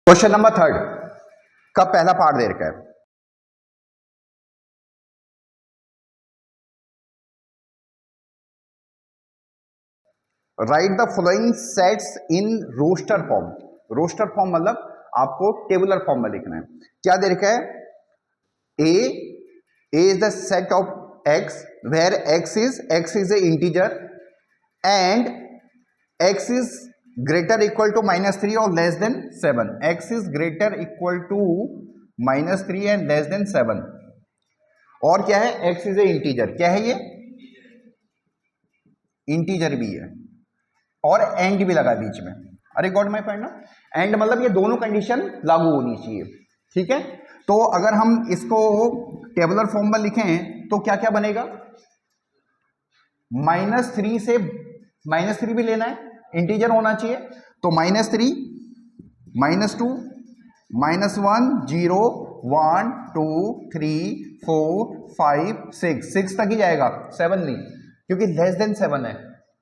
Question number 3 का पहला part दे रखा है। Write the following sets in roster form. Roster form मतलब आपको टेबुलर फॉर्म में लिखना है। क्या दे रखा है? A is the set of X where X is a integer and X is greater equal to -3 और less than 7। X is greater equal to -3 and less than 7। और क्या है? X is a integer. क्या है ये? Integer भी है और एंड भी लगा बीच में। अरे गॉड माय पॉइंट ना। एंड मतलब ये दोनों कंडीशन लागू होनी चाहिए। ठीक है, तो अगर हम इसको टेबुलर फॉर्म में लिखें तो क्या क्या बनेगा? -3 से -3 भी लेना है, इंटीजर होना चाहिए। तो -3 -2 -1 0 1 2 3 4 5 6 6 तक ही जाएगा, 7 नहीं, क्योंकि लेस देन 7 है,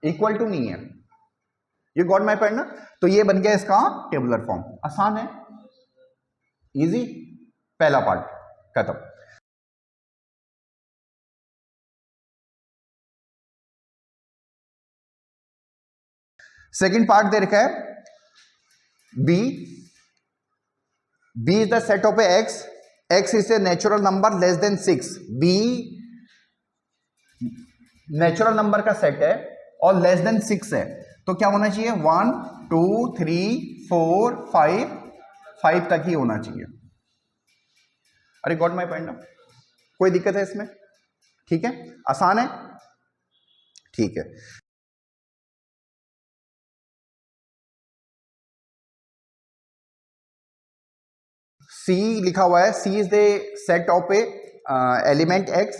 इक्वल टू नहीं है। ये गॉट माय पॉइंट ना। तो ये बन गया इसका टेबुलर फॉर्म। आसान है, इजी। पहला पार्ट खत्म। सेकंड पार्ट दे रखा है B is the set of X is a natural number less than 6। B natural number का सेट है और लेस देन 6 है, तो क्या होना चाहिए? 1 2 3 4 5 तक ही होना चाहिए। अरे गॉट माय पॉइंट ना। कोई दिक्कत है इसमें? ठीक है, आसान है। ठीक है, सी लिखा हुआ है। C is the set of a element X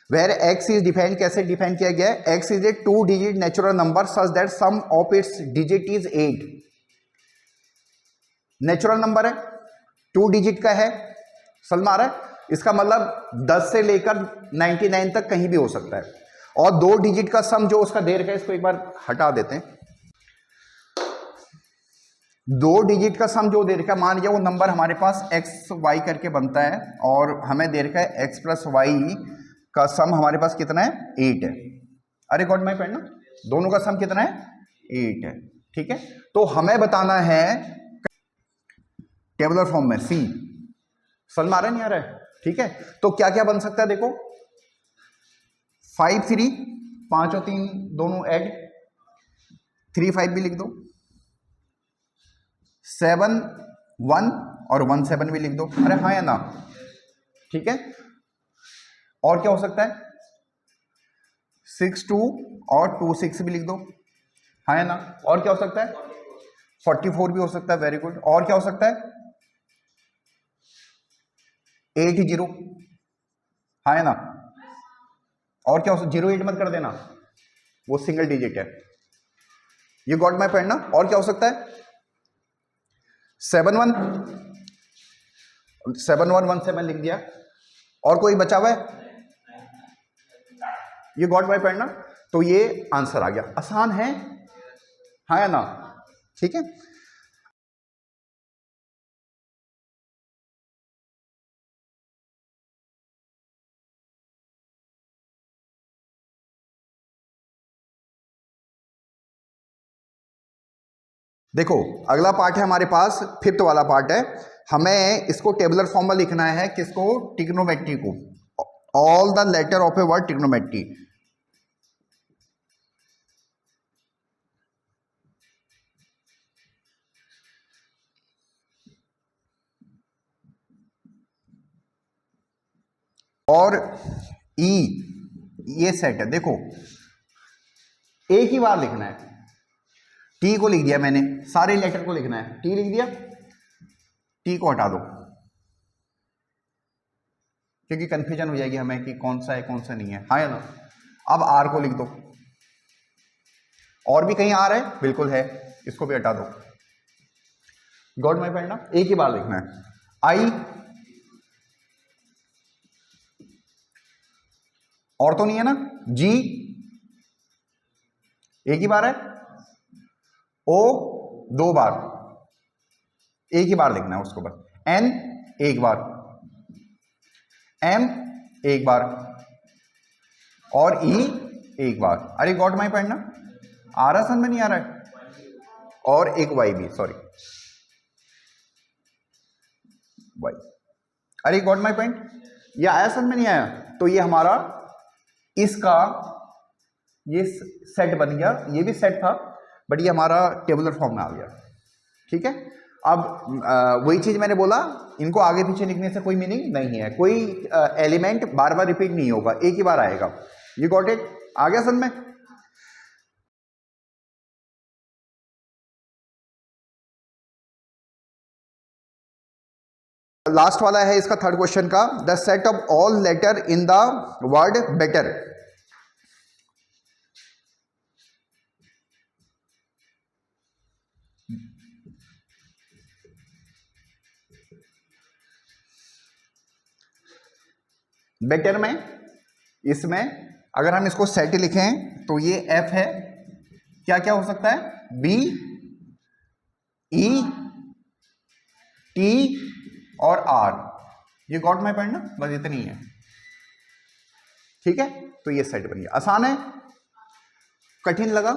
where X is defined. कैसे डिफाइन किया गया है? X is a 2 digit natural number such that sum of its digit is 8। Natural number है, 2 डिजिट का है, समझ में आ रहा है? इसका मतलब 10 से लेकर 99 तक कहीं भी हो सकता है। और 2 डिजिट का सम जो उसका दे रखा है, इसको एक बार हटा देते हैं। 2 डिजिट का सम जो दे रखा है, मान लिया वो नंबर हमारे पास एक्स वाई करके बनता है और हमें दे रखा है एक्स प्लस वाई का सम हमारे पास कितना है? 8 है। अरे गॉट माय पॉइंट ना। दोनों का सम कितना है? 8 है। ठीक है, तो हमें बताना है टेबुलर फॉर्म में सी। समझ में आ रहा है नहीं आ रहा है? ठीक है, तो क्या क्या बन सकता है देखो। 5 3 5 और 3 दोनों ऐड, 3 5 भी लिख दो। 7 1 और 1 7 भी लिख दो। अरे हाँ या ना? ठीक है, और क्या हो सकता है? 6 2 और 2 6 भी लिख दो। हाँ या ना? और क्या हो सकता है? 44 भी हो सकता है। Very good. और क्या हो सकता है? 8 0। हाँ या ना? और क्या हो सकता? 0 8 मत कर देना, वो सिंगल डिजिट है। ये गॉट माय पॉइंट ना। और क्या हो सकता है? 7 1 1 7 लिख दिया। और कोई बचा हुआ है? ये गॉट माय पॉइंट ना। तो ये आंसर आ गया। आसान है, हाँ या ना? ठीक है, देखो अगला पार्ट है हमारे पास, फिफ्थ वाला पार्ट है। हमें इसको टेबुलर फॉर्म में लिखना है। किसको? ट्रिग्नोमेट्री को। All the letter of a word trigonometry. और ई ये सेट है। देखो एक ही बार लिखना है। टी को लिख दिया मैंने, सारे लेटर को लिखना है। टी लिख दिया, टी को हटा दो क्योंकि कंफ्यूजन हो जाएगी हमें कि कौन सा है कौन सा नहीं है। हाँ या ना? अब आर को लिख दो। और भी कहीं आर है? बिल्कुल है, इसको भी हटा दो। गॉड माय पॉइंट ना। एक ही बार लिखना है। आई और तो नहीं है ना? जी एक ही बार है। ओ 2 बार, एक ही बार लिखना है उसको बस। N एक बार, M एक बार और E एक बार। अरे गॉट माई पॉइंट ना, आ रहा समझ में नहीं आ रहा है? और एक Y भी, सॉरी Y। अरे गॉट माई पॉइंट, ये आया समझ में नहीं आया? तो ये हमारा इसका ये सेट बन गया, ये भी सेट था बट ये हमारा टेबुलर फॉर्म में आ गया। ठीक है, अब वही चीज मैंने बोला, इनको आगे पीछे लिखने से कोई मीनिंग नहीं है, कोई एलिमेंट बार बार रिपीट नहीं होगा, एक ही बार आएगा। You got it? आ गया समझ में? लास्ट वाला है इसका थर्ड क्वेश्चन का, the set of all letter in the word better. Better में, इसमें अगर हम इसको सेट लिखें तो ये F है, क्या क्या हो सकता है? B, E, T और R। ये गॉट माई पॉइंट ना, बस इतनी है। ठीक है, तो ये सेट बन गया। आसान है? कठिन लगा?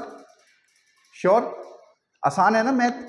श्योर आसान है ना मैथ?